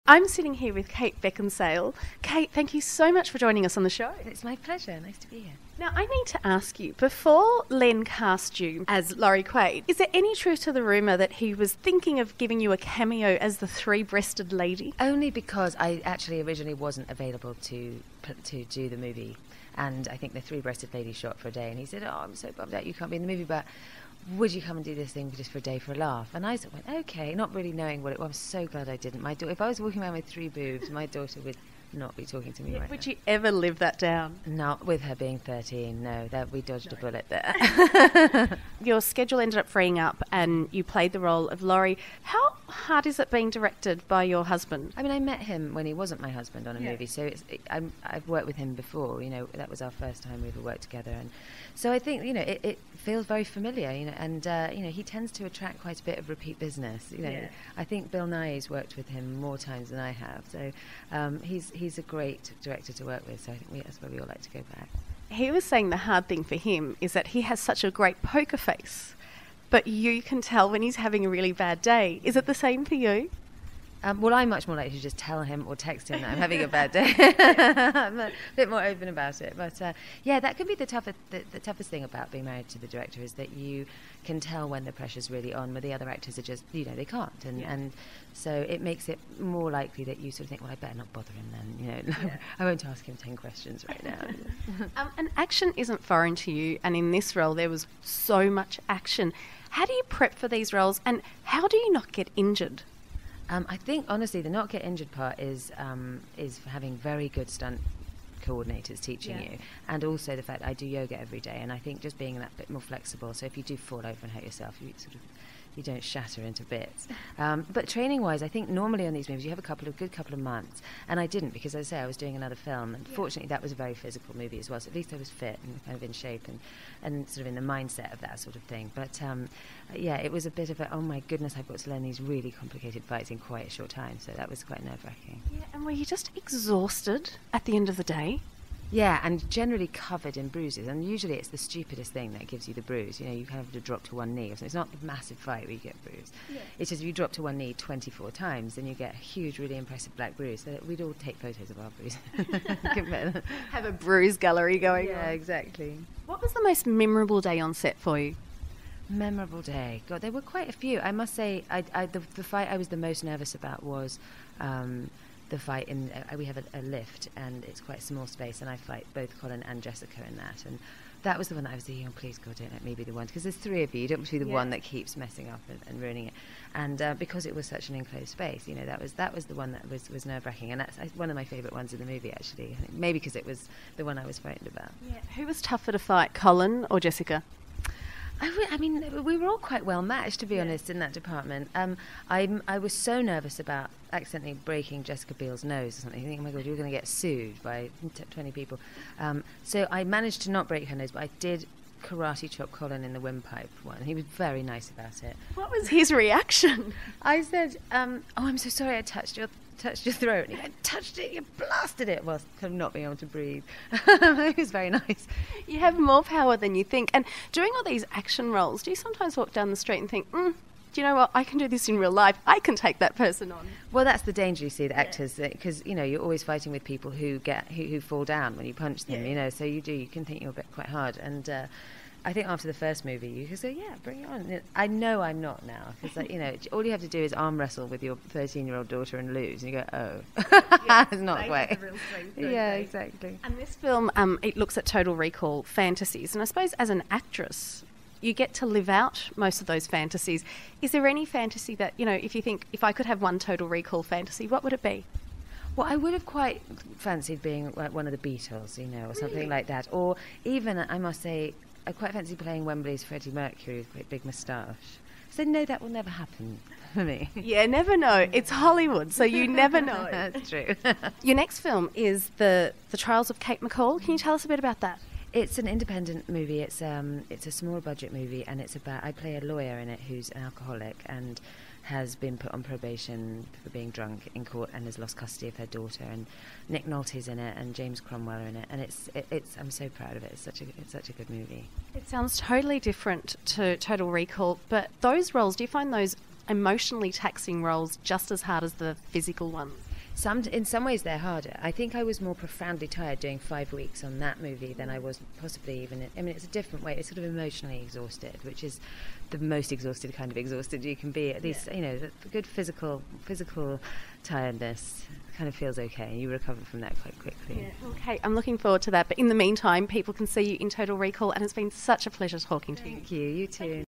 I'm sitting here with Kate Beckinsale. Kate, thank you so much for joining us on the show. It's my pleasure. Nice to be here. Now, I need to ask you, before Len cast you as Laurie Quaid, is there any truth to the rumour that he was thinking of giving you a cameo as the three-breasted lady? Only because I actually originally wasn't available to do the movie. And I think the three-breasted lady shot for a day. And he said, I'm so bummed out you can't be in the movie, but would you come and do this thing just for a day for a laugh? And I sort of went, okay, not really knowing what it was. I'm so glad I didn't. If I was walking around with three boobs, my daughter would not be talking to me right now. Would you ever live that down? Not with her being 13, no. We dodged a bullet there. Your schedule ended up freeing up and you played the role of Laurie. How hard is it being directed by your husband? I mean, I met him when he wasn't my husband on a movie, so I've worked with him before, that was our first time we ever worked together. And so I think, it feels very familiar, and, he tends to attract quite a bit of repeat business. I think Bill Nye's worked with him more times than I have, so he's a great director to work with, so I think that's why we all like to go back. He was saying the hard thing for him is that he has such a great poker face, but you can tell when he's having a really bad day. Is it the same for you? Well, I'm much more likely to just tell him or text him that I'm having a bad day. I'm a bit more open about it. But that could be the toughest thing about being married to the director, is that you can tell when the pressure's really on, where the other actors are just, they can't. And so it makes it more likely that you sort of think, well, I better not bother him then. I won't ask him 10 questions right now. And action isn't foreign to you, and in this role there was so much action. How do you prep for these roles, and how do you not get injured? I think, honestly, the not get injured part is having very good stunt coordinators teaching you, and also the fact that I do yoga every day, and I think just being that bit more flexible, so if you do fall over and hurt yourself, you don't shatter into bits. But training-wise, I think normally on these movies you have a good couple of months, and I didn't, because as I say, I was doing another film, and fortunately that was a very physical movie as well, so at least I was fit and kind of in shape and sort of in the mindset of that sort of thing. But it was a bit of oh my goodness, I've got to learn these really complicated fights in quite a short time, so that was quite nerve-wracking. Yeah, and were you just exhausted at the end of the day? Yeah, and generally covered in bruises, and usually it's the stupidest thing that gives you the bruise. You kind of have to drop to one knee. So it's not a massive fight where you get bruised. Yeah. It's just if you drop to one knee 24 times, then you get a huge, really impressive black bruise. So we'd all take photos of our bruises. Have a bruise gallery going on. Yeah, exactly. What was the most memorable day on set for you? Memorable day? God, there were quite a few. I must say, the fight I was the most nervous about was the fight in we have a lift, and it's quite a small space, and I fight both Colin and Jessica in that, and that was the one that I was thinking, please God, don't let me be the one, because there's three of you don't want to be the one that keeps messing up and ruining it, and because it was such an enclosed space, that was the one that was nerve-wracking, and that's one of my favourite ones in the movie, actually. I think maybe because it was the one I was frightened about. Who was tougher to fight, Colin or Jessica? I mean, we were all quite well matched, to be honest, in that department. I was so nervous about accidentally breaking Jessica Biel's nose or something. I think, oh my God, you're going to get sued by 20 people. So I managed to not break her nose, but I did karate chop Colin in the windpipe one. He was very nice about it. What was his reaction? I said, I'm so sorry I touched your throat. And he went, touched it, you blasted it, whilst kind of not being able to breathe. It was very nice. You have more power than you think. And doing all these action roles, do you sometimes walk down the street and think, do you know what, I can do this in real life, I can take that person on? Well, that's the danger, you see, the actors, because you're always fighting with people who fall down when you punch them, so you can think you're a bit quite hard, and I think after the first movie, you can say, yeah, bring it on. I know I'm not now, because all you have to do is arm wrestle with your 13-year-old daughter and lose, and you go, oh, it's not quite. Yeah, exactly. And this film, it looks at Total Recall fantasies, and I suppose as an actress, you get to live out most of those fantasies. Is there any fantasy that, if you think, if I could have one Total Recall fantasy, what would it be? Well, I would have quite fancied being like one of the Beatles, or something like that. Or even, I must say, I quite fancy playing Wembley's Freddie Mercury with a great big moustache. So no, that will never happen for me. Yeah, never know. It's Hollywood, so you never know. That's true. Your next film is the Trials of Kate McCall. Can you tell us a bit about that? It's an independent movie. It's a small budget movie, and it's about, I play a lawyer in it who's an alcoholic and has been put on probation for being drunk in court and has lost custody of her daughter, and Nick Nolte's in it and James Cromwell are in it, and it's I'm so proud of it. It's such a good movie. It sounds totally different to Total Recall, but those roles, do you find those emotionally taxing roles just as hard as the physical ones? In some ways they're harder. I think I was more profoundly tired doing 5 weeks on that movie than I was possibly even. I mean, it's a different way. It's sort of emotionally exhausted, which is the most exhausted kind of exhausted you can be. At least, you know, the good physical tiredness kind of feels okay. You recover from that quite quickly. Yeah. Okay, I'm looking forward to that. But in the meantime, people can see you in Total Recall, and it's been such a pleasure talking to you. Thank you. You too.